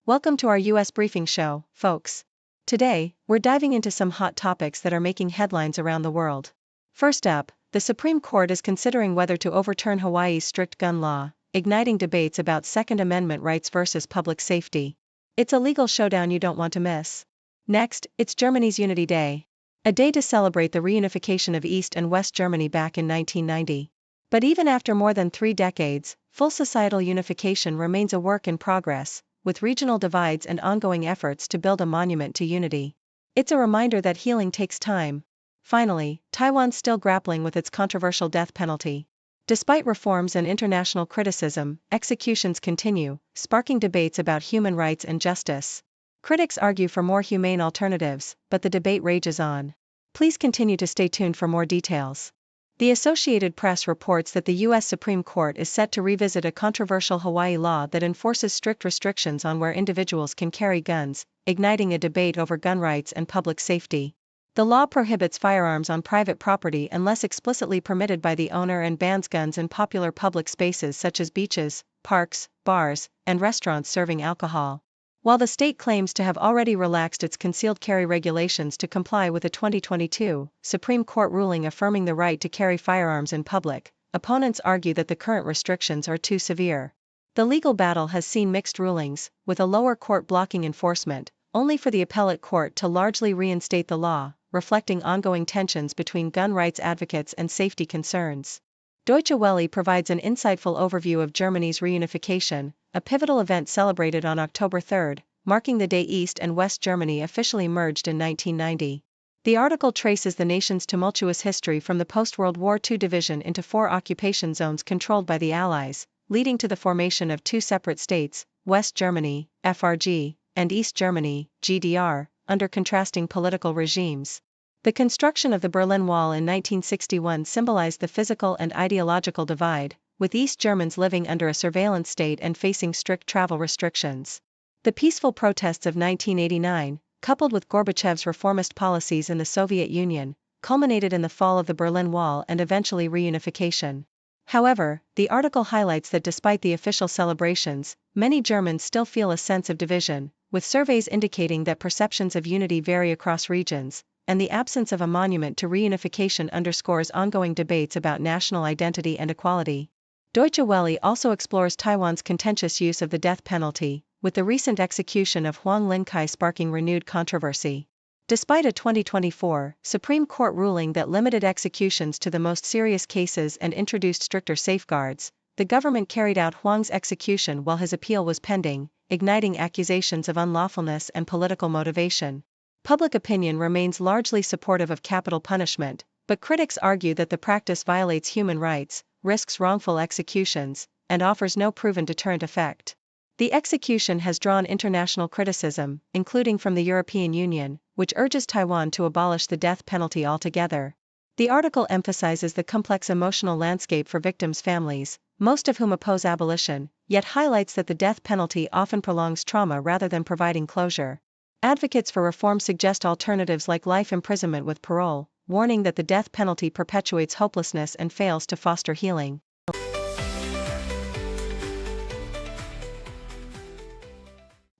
Welcome to our US briefing show, folks. Today, we're diving into some hot topics that are making headlines around the world. First up, the Supreme Court is considering whether to overturn Hawaii's strict gun law, igniting debates about Second Amendment rights versus public safety. It's a legal showdown you don't want to miss. Next, it's Germany's Unity Day, a day to celebrate the reunification of East and West Germany back in 1990. But even after more than 3 decades, full societal unification remains a work in progress, with regional divides and ongoing efforts to build a monument to unity. It's a reminder that healing takes time. Finally, Taiwan's still grappling with its controversial death penalty. Despite reforms and international criticism, executions continue, sparking debates about human rights and justice. Critics argue for more humane alternatives, but the debate rages on. Please continue to stay tuned for more details. The Associated Press reports that the U.S. Supreme Court is set to revisit a controversial Hawaii law that enforces strict restrictions on where individuals can carry guns, igniting a debate over gun rights and public safety. The law prohibits firearms on private property unless explicitly permitted by the owner and bans guns in popular public spaces such as beaches, parks, bars, and restaurants serving alcohol. While the state claims to have already relaxed its concealed carry regulations to comply with a 2022 Supreme Court ruling affirming the right to carry firearms in public, opponents argue that the current restrictions are too severe. The legal battle has seen mixed rulings, with a lower court blocking enforcement, only for the appellate court to largely reinstate the law, reflecting ongoing tensions between gun rights advocates and safety concerns. Deutsche Welle provides an insightful overview of Germany's reunification, a pivotal event celebrated on October 3, marking the day East and West Germany officially merged in 1990. The article traces the nation's tumultuous history from the post-World War II division into 4 occupation zones controlled by the Allies, leading to the formation of 2 separate states, West Germany, FRG, and East Germany, GDR, under contrasting political regimes. The construction of the Berlin Wall in 1961 symbolized the physical and ideological divide, with East Germans living under a surveillance state and facing strict travel restrictions. The peaceful protests of 1989, coupled with Gorbachev's reformist policies in the Soviet Union, culminated in the fall of the Berlin Wall and eventually reunification. However, the article highlights that despite the official celebrations, many Germans still feel a sense of division, with surveys indicating that perceptions of unity vary across regions, and the absence of a monument to reunification underscores ongoing debates about national identity and equality. Deutsche Welle also explores Taiwan's contentious use of the death penalty, with the recent execution of Huang Linkai sparking renewed controversy. Despite a 2024 Supreme Court ruling that limited executions to the most serious cases and introduced stricter safeguards, the government carried out Huang's execution while his appeal was pending, igniting accusations of unlawfulness and political motivation. Public opinion remains largely supportive of capital punishment, but critics argue that the practice violates human rights, risks wrongful executions, and offers no proven deterrent effect. The execution has drawn international criticism, including from the European Union, which urges Taiwan to abolish the death penalty altogether. The article emphasizes the complex emotional landscape for victims' families, most of whom oppose abolition, yet highlights that the death penalty often prolongs trauma rather than providing closure. Advocates for reform suggest alternatives like life imprisonment with parole, warning that the death penalty perpetuates hopelessness and fails to foster healing.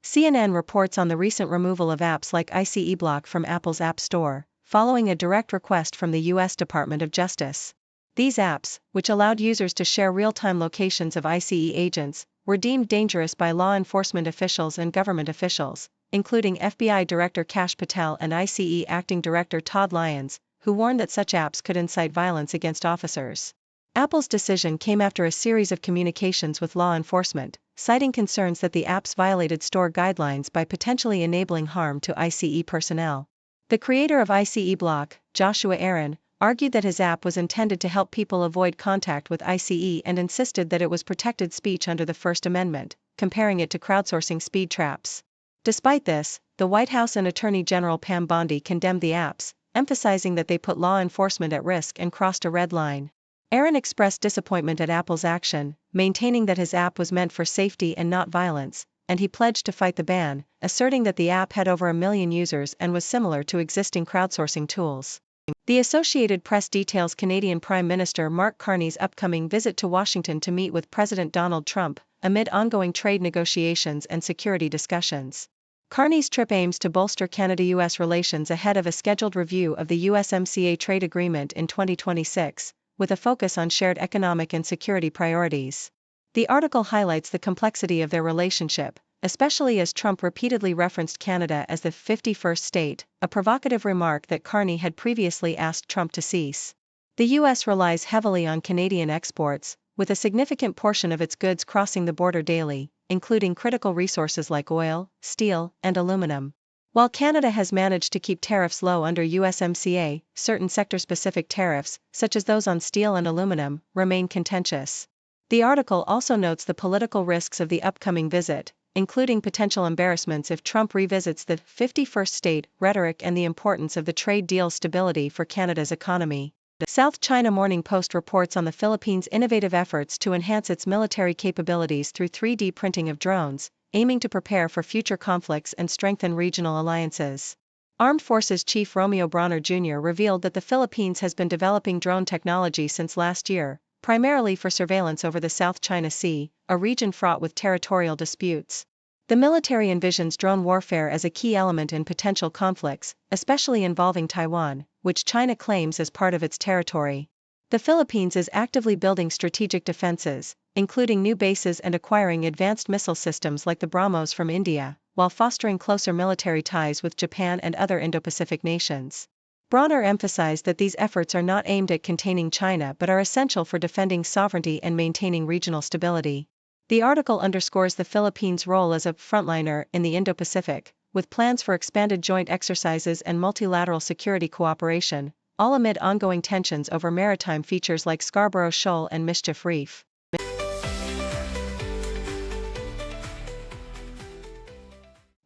CNN reports on the recent removal of apps like ICE Block from Apple's App Store, following a direct request from the U.S. Department of Justice. These apps, which allowed users to share real-time locations of ICE agents, were deemed dangerous by law enforcement officials and government officials, including FBI Director Kash Patel and ICE Acting Director Todd Lyons, who warned that such apps could incite violence against officers. Apple's decision came after a series of communications with law enforcement, citing concerns that the apps violated store guidelines by potentially enabling harm to ICE personnel. The creator of ICE Block, Joshua Aaron, argued that his app was intended to help people avoid contact with ICE and insisted that it was protected speech under the First Amendment, comparing it to crowdsourcing speed traps. Despite this, the White House and Attorney General Pam Bondi condemned the apps, emphasizing that they put law enforcement at risk and crossed a red line. Aaron expressed disappointment at Apple's action, maintaining that his app was meant for safety and not violence, and he pledged to fight the ban, asserting that the app had over 1 million users and was similar to existing crowdsourcing tools. The Associated Press details Canadian Prime Minister Mark Carney's upcoming visit to Washington to meet with President Donald Trump, amid ongoing trade negotiations and security discussions. Carney's trip aims to bolster Canada-US relations ahead of a scheduled review of the USMCA trade agreement in 2026, with a focus on shared economic and security priorities. The article highlights the complexity of their relationship, especially as Trump repeatedly referenced Canada as the 51st state, a provocative remark that Carney had previously asked Trump to cease. The U.S. relies heavily on Canadian exports, with a significant portion of its goods crossing the border daily, including critical resources like oil, steel, and aluminum. While Canada has managed to keep tariffs low under USMCA, certain sector-specific tariffs, such as those on steel and aluminum, remain contentious. The article also notes the political risks of the upcoming visit, including potential embarrassments if Trump revisits the 51st state rhetoric and the importance of the trade deal's stability for Canada's economy. The South China Morning Post reports on the Philippines' innovative efforts to enhance its military capabilities through 3D printing of drones, aiming to prepare for future conflicts and strengthen regional alliances. Armed Forces Chief Romeo Bronner Jr. revealed that the Philippines has been developing drone technology since last year, primarily for surveillance over the South China Sea, a region fraught with territorial disputes. The military envisions drone warfare as a key element in potential conflicts, especially involving Taiwan, which China claims as part of its territory. The Philippines is actively building strategic defenses, including new bases and acquiring advanced missile systems like the BrahMos from India, while fostering closer military ties with Japan and other Indo-Pacific nations. Bronner emphasized that these efforts are not aimed at containing China but are essential for defending sovereignty and maintaining regional stability. The article underscores the Philippines' role as a frontliner in the Indo-Pacific, with plans for expanded joint exercises and multilateral security cooperation, all amid ongoing tensions over maritime features like Scarborough Shoal and Mischief Reef.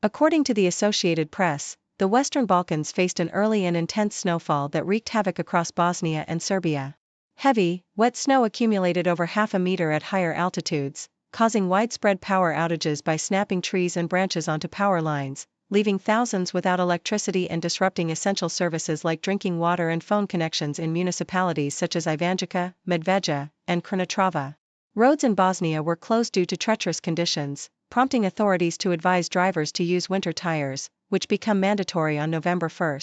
According to the Associated Press, the Western Balkans faced an early and intense snowfall that wreaked havoc across Bosnia and Serbia. Heavy, wet snow accumulated over half a meter at higher altitudes, causing widespread power outages by snapping trees and branches onto power lines, leaving thousands without electricity and disrupting essential services like drinking water and phone connections in municipalities such as Ivanjica, Medveja, and Krnatrava. Roads in Bosnia were closed due to treacherous conditions, prompting authorities to advise drivers to use winter tires, which become mandatory on November 1.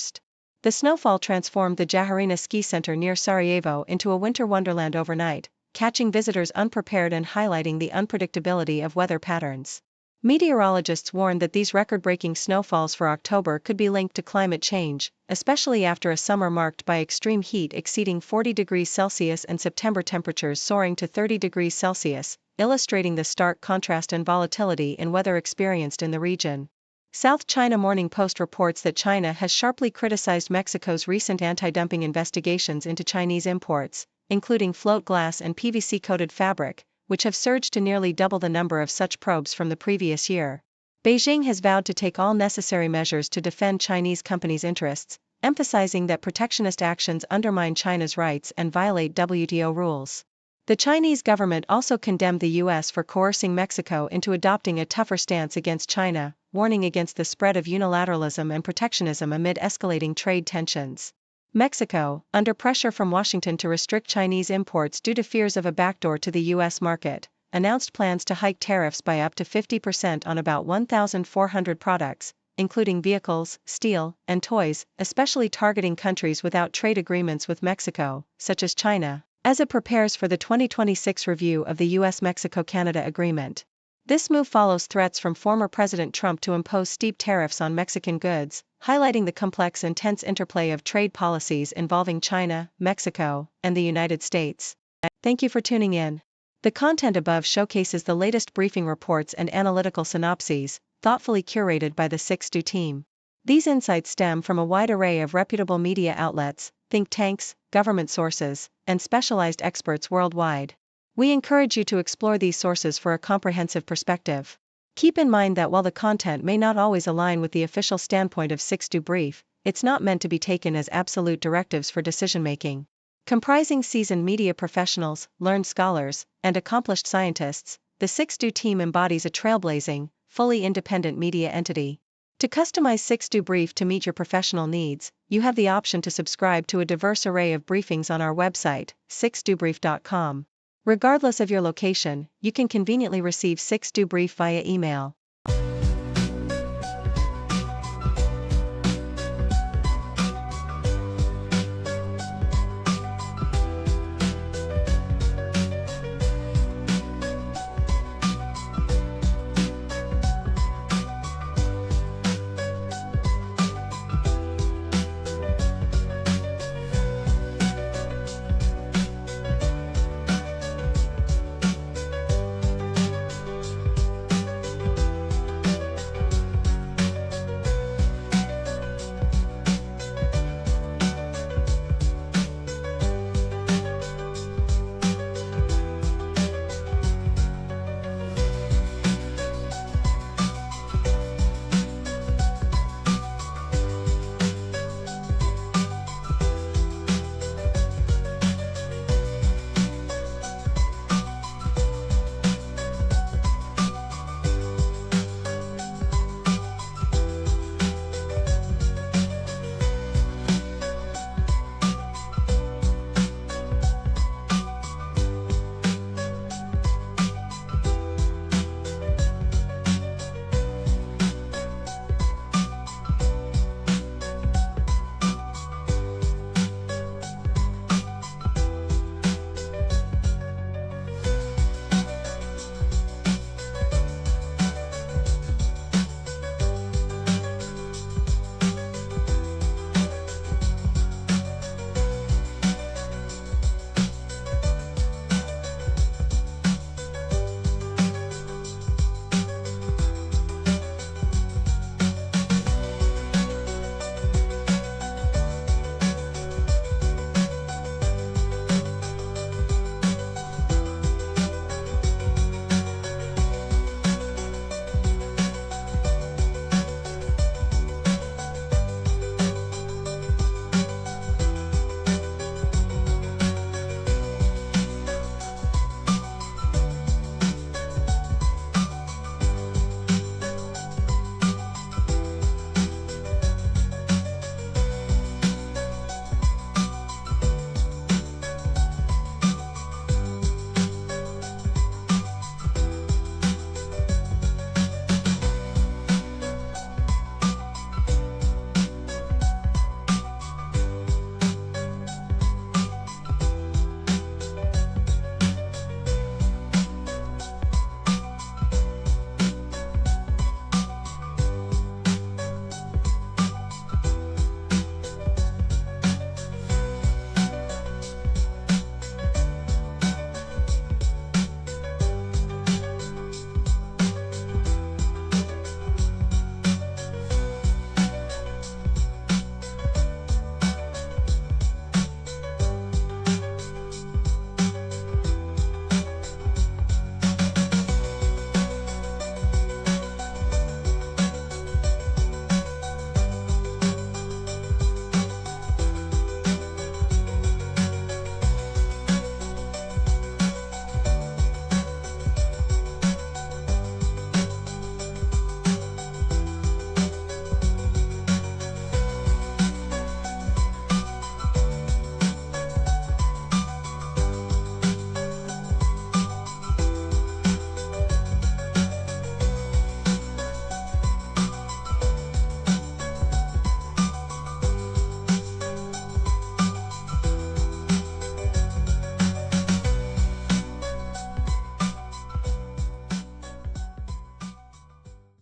The snowfall transformed the Jaharina ski center near Sarajevo into a winter wonderland overnight, catching visitors unprepared and highlighting the unpredictability of weather patterns. Meteorologists warned that these record-breaking snowfalls for October could be linked to climate change, especially after a summer marked by extreme heat exceeding 40 degrees Celsius and September temperatures soaring to 30 degrees Celsius, illustrating the stark contrast and volatility in weather experienced in the region. South China Morning Post reports that China has sharply criticized Mexico's recent anti-dumping investigations into Chinese imports, including float glass and PVC-coated fabric, which have surged to nearly double the number of such probes from the previous year. Beijing has vowed to take all necessary measures to defend Chinese companies' interests, emphasizing that protectionist actions undermine China's rights and violate WTO rules. The Chinese government also condemned the U.S. for coercing Mexico into adopting a tougher stance against China, warning against the spread of unilateralism and protectionism amid escalating trade tensions. Mexico, under pressure from Washington to restrict Chinese imports due to fears of a backdoor to the U.S. market, announced plans to hike tariffs by up to 50% on about 1,400 products, including vehicles, steel, and toys, especially targeting countries without trade agreements with Mexico, such as China, as it prepares for the 2026 review of the U.S.-Mexico-Canada agreement. This move follows threats from former President Trump to impose steep tariffs on Mexican goods, highlighting the complex and tense interplay of trade policies involving China, Mexico, and the United States. Thank you for tuning in. The content above showcases the latest briefing reports and analytical synopses, thoughtfully curated by the 6Do team. These insights stem from a wide array of reputable media outlets, think tanks, government sources, and specialized experts worldwide. We encourage you to explore these sources for a comprehensive perspective. Keep in mind that while the content may not always align with the official standpoint of 6Do Brief, it's not meant to be taken as absolute directives for decision-making. Comprising seasoned media professionals, learned scholars, and accomplished scientists, the 6Do team embodies a trailblazing, fully independent media entity. To customize 6Do Brief to meet your professional needs, you have the option to subscribe to a diverse array of briefings on our website, 6dobrief.com. Regardless of your location, you can conveniently receive 6Do Brief via email.